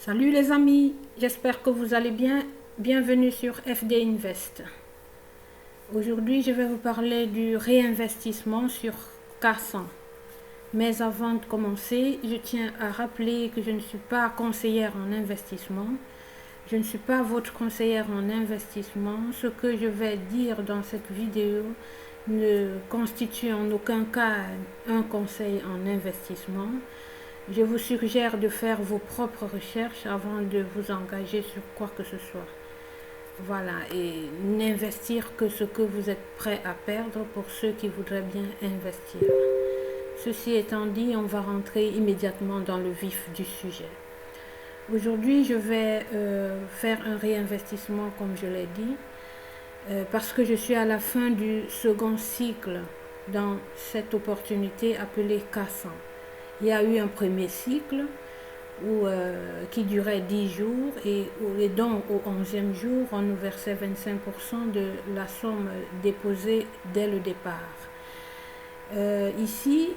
Salut les amis, j'espère que vous allez bien. Bienvenue sur FD Invest. Aujourd'hui, je vais vous parler du réinvestissement sur K100. Mais avant de commencer, je tiens à rappeler que je ne suis pas conseillère en investissement. Je ne suis pas votre conseillère en investissement. Ce que je vais dire dans cette vidéo ne constitue en aucun cas un conseil en investissement. Je vous suggère de faire vos propres recherches avant de vous engager sur quoi que ce soit. Voilà, et n'investir que ce que vous êtes prêt à perdre pour ceux qui voudraient bien investir. Ceci étant dit, on va rentrer immédiatement dans le vif du sujet. Aujourd'hui, je vais faire un réinvestissement, comme je l'ai dit, parce que je suis à la fin du second cycle dans cette opportunité appelée K100. Il y a eu un premier cycle qui durait 10 jours et donc au 11e jour, on nous versait 25% de la somme déposée dès le départ. Ici,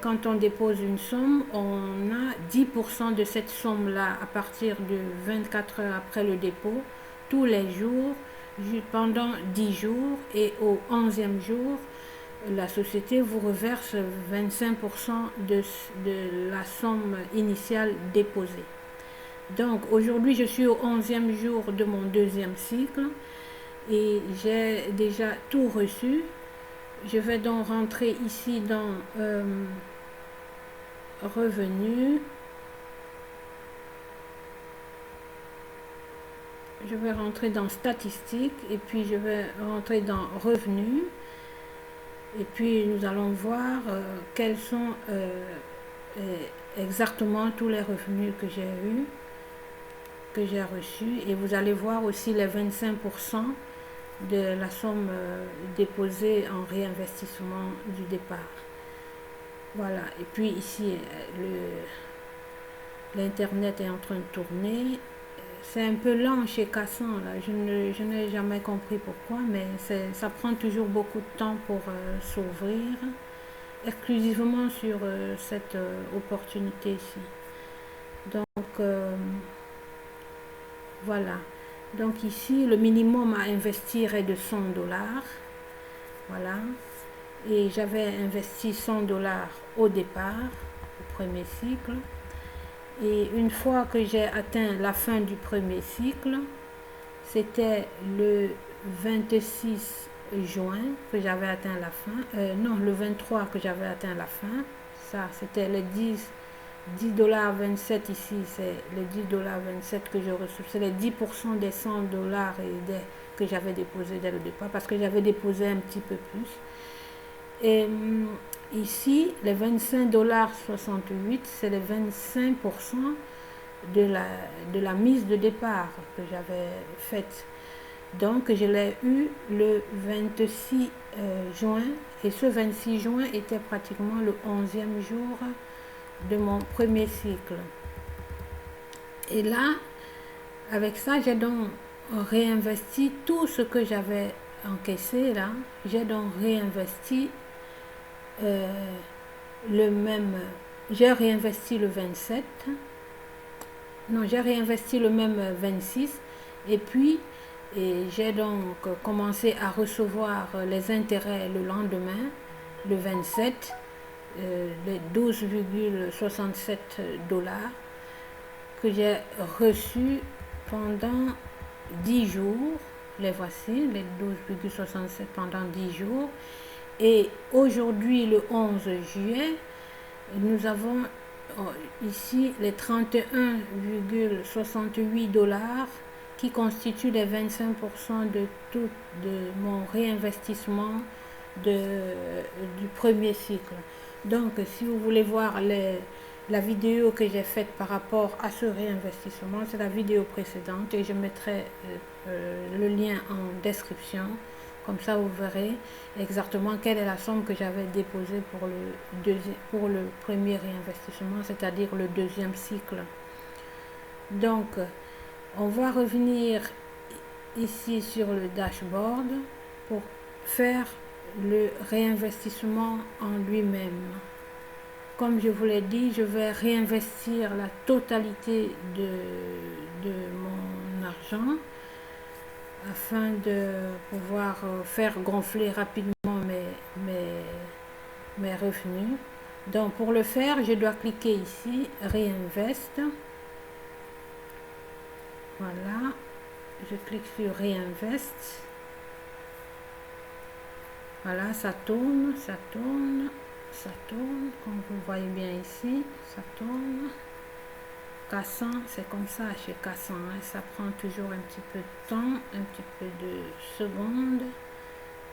quand on dépose une somme, on a 10% de cette somme-là à partir de 24 heures après le dépôt, tous les jours, pendant 10 jours, et au 11e jour, la société vous reverse 25% de la somme initiale déposée. Donc aujourd'hui, je suis au 11e jour de mon deuxième cycle et j'ai déjà tout reçu. Je vais donc rentrer ici dans Revenus. Je vais rentrer dans Statistiques et puis je vais rentrer dans Revenus. Et puis nous allons voir quels sont exactement tous les revenus que j'ai eus, que j'ai reçus. Et vous allez voir aussi les 25% de la somme déposée en réinvestissement du départ. Voilà. Et puis ici, l'internet est en train de tourner. C'est un peu lent chez K100 là. Je n'ai jamais compris pourquoi, mais ça prend toujours beaucoup de temps pour s'ouvrir, exclusivement sur cette opportunité ici. Donc voilà. Donc ici, le minimum à investir est de 100 dollars. Voilà. Et j'avais investi 100 dollars au départ, au premier cycle. Et une fois que j'ai atteint la fin du premier cycle, c'était le 26 juin que j'avais atteint la fin. Non, le 23 que j'avais atteint la fin. Ça, c'était les 10,27 ici, c'est les 10,27 que je reçois. C'est les 10% des 100 dollars que j'avais déposé dès le départ, parce que j'avais déposé un petit peu plus. Et ici, les 25,68 $, c'est les 25% de la mise de départ que j'avais faite. Donc, je l'ai eu le 26 juin, et ce 26 juin était pratiquement le 11e jour de mon premier cycle. Et là, avec ça, j'ai donc réinvesti tout ce que j'avais encaissé là. J'ai donc réinvesti le même. J'ai réinvesti le 27. Non, j'ai réinvesti le même 26. Et puis, j'ai donc commencé à recevoir les intérêts le lendemain, le 27. Les 12,67 dollars que j'ai reçus pendant 10 jours. Les voici, les 12,67 pendant 10 jours. Et aujourd'hui, le 11 juillet, nous avons ici les 31,68 dollars qui constituent les 25% de tout de mon réinvestissement du premier cycle. Donc, si vous voulez voir la vidéo que j'ai faite par rapport à ce réinvestissement, c'est la vidéo précédente et je mettrai le lien en description. Comme ça, vous verrez exactement quelle est la somme que j'avais déposée pour le premier réinvestissement, c'est-à-dire le deuxième cycle. Donc, on va revenir ici sur le dashboard pour faire le réinvestissement en lui-même. comme je vous l'ai dit, je vais réinvestir la totalité de mon argent afin de pouvoir faire gonfler rapidement mes revenus. Donc pour le faire, je dois cliquer ici, Réinvest. Voilà, je clique sur Réinvest. Voilà, ça tourne, ça tourne, ça tourne, comme vous voyez bien ici, ça tourne. K100, c'est comme ça chez K100, hein, ça prend toujours un petit peu de temps, un petit peu de secondes.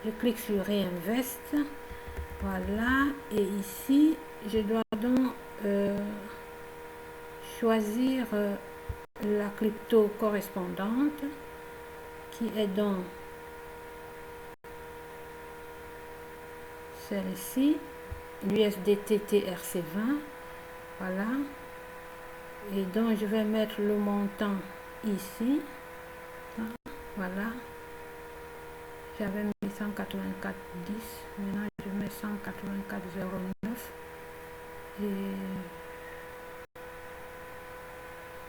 Je clique sur Réinvest. Voilà, et ici, je dois donc choisir la crypto correspondante qui est donc celle-ci, l'USDT TRC20. Voilà, et donc je vais mettre le montant ici. Voilà, j'avais mis 184,10, maintenant je mets 184,09 et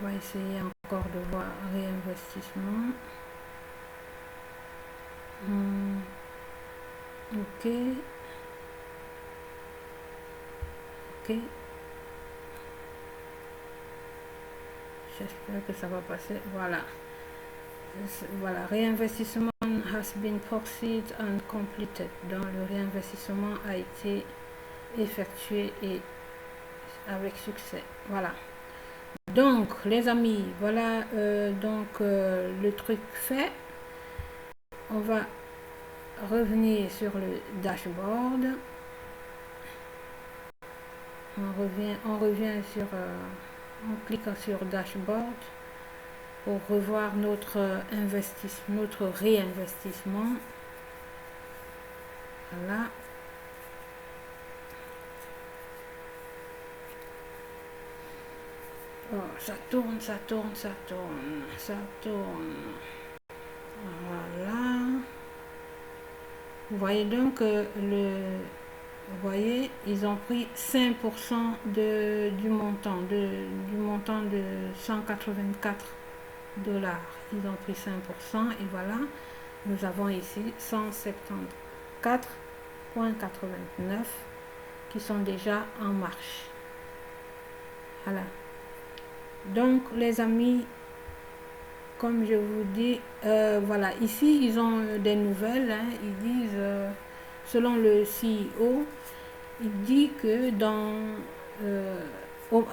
on va essayer encore de voir réinvestissement. Ok, ok, j'espère que ça va passer. Voilà, voilà, réinvestissement has been proceeded and completed. Donc le réinvestissement a été effectué et avec succès. Voilà, donc les amis, voilà le truc fait. On va revenir sur le dashboard. On revient sur on clique sur dashboard pour revoir notre investissement, notre réinvestissement. Voilà. Oh, ça tourne, ça tourne, ça tourne, ça tourne. Voilà. Vous voyez donc que vous voyez, ils ont pris 5% du montant de 184 $. Ils ont pris 5% et voilà, nous avons ici 174,89 qui sont déjà en marche. Voilà. Donc les amis, comme je vous dis, voilà, ici ils ont des nouvelles, hein, ils disent, selon le CEO, il dit que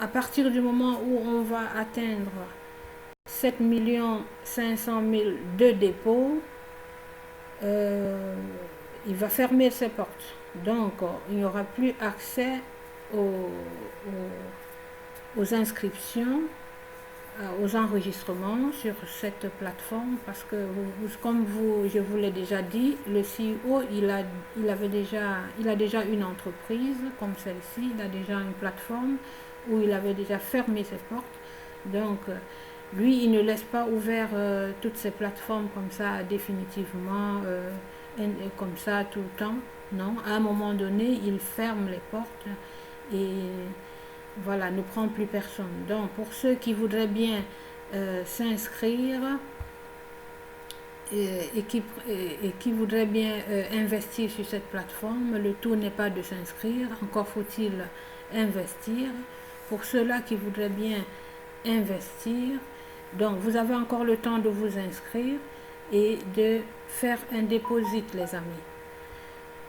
à partir du moment où on va atteindre 7 500 000 de dépôts, il va fermer ses portes. Donc, il n'y aura plus accès aux inscriptions, aux enregistrements sur cette plateforme parce que, comme je vous l'ai déjà dit, le CEO, il a déjà une entreprise comme celle-ci, il a déjà une plateforme où il avait déjà fermé ses portes. Donc, lui, il ne laisse pas ouvert toutes ces plateformes comme ça définitivement, comme ça tout le temps. Non, à un moment donné, il ferme les portes et voilà, ne prend plus personne. Donc, pour ceux qui voudraient bien s'inscrire et qui voudraient bien investir sur cette plateforme, le tout n'est pas de s'inscrire, encore faut-il investir. Pour ceux-là qui voudraient bien investir, donc vous avez encore le temps de vous inscrire et de faire un dépôt, les amis.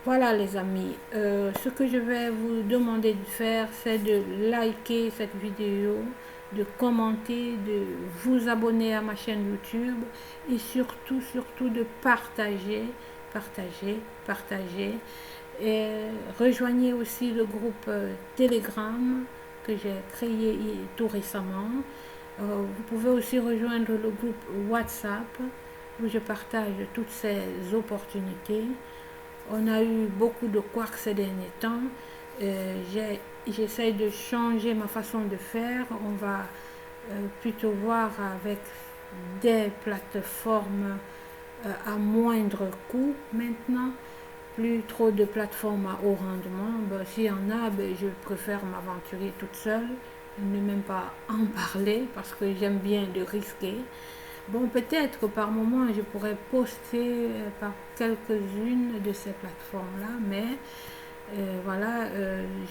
Voilà les amis, ce que je vais vous demander de faire, c'est de liker cette vidéo, de commenter, de vous abonner à ma chaîne YouTube et surtout de partager. Et rejoignez aussi le groupe Telegram que j'ai créé tout récemment. Vous pouvez aussi rejoindre le groupe WhatsApp où je partage toutes ces opportunités. On a eu beaucoup de couacs ces derniers temps. J'essaie de changer ma façon de faire. On va plutôt voir avec des plateformes à moindre coût maintenant. plus trop de plateformes à haut rendement. Ben, s'il y en a, ben, je préfère m'aventurer toute seule, ne même pas en parler parce que j'aime bien de risquer. Bon, peut-être que par moment, je pourrais poster par quelques-unes de ces plateformes-là, mais voilà,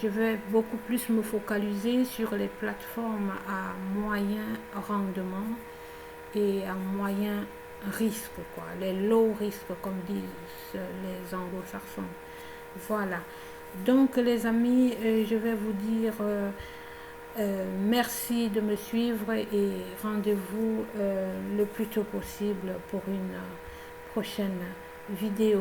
je vais beaucoup plus me focaliser sur les plateformes à moyen rendement et à moyen risque, quoi, les low risques, comme disent les anglo-saxons. Voilà. Donc, les amis, je vais vous dire merci de me suivre et rendez-vous le plus tôt possible pour une prochaine vidéo.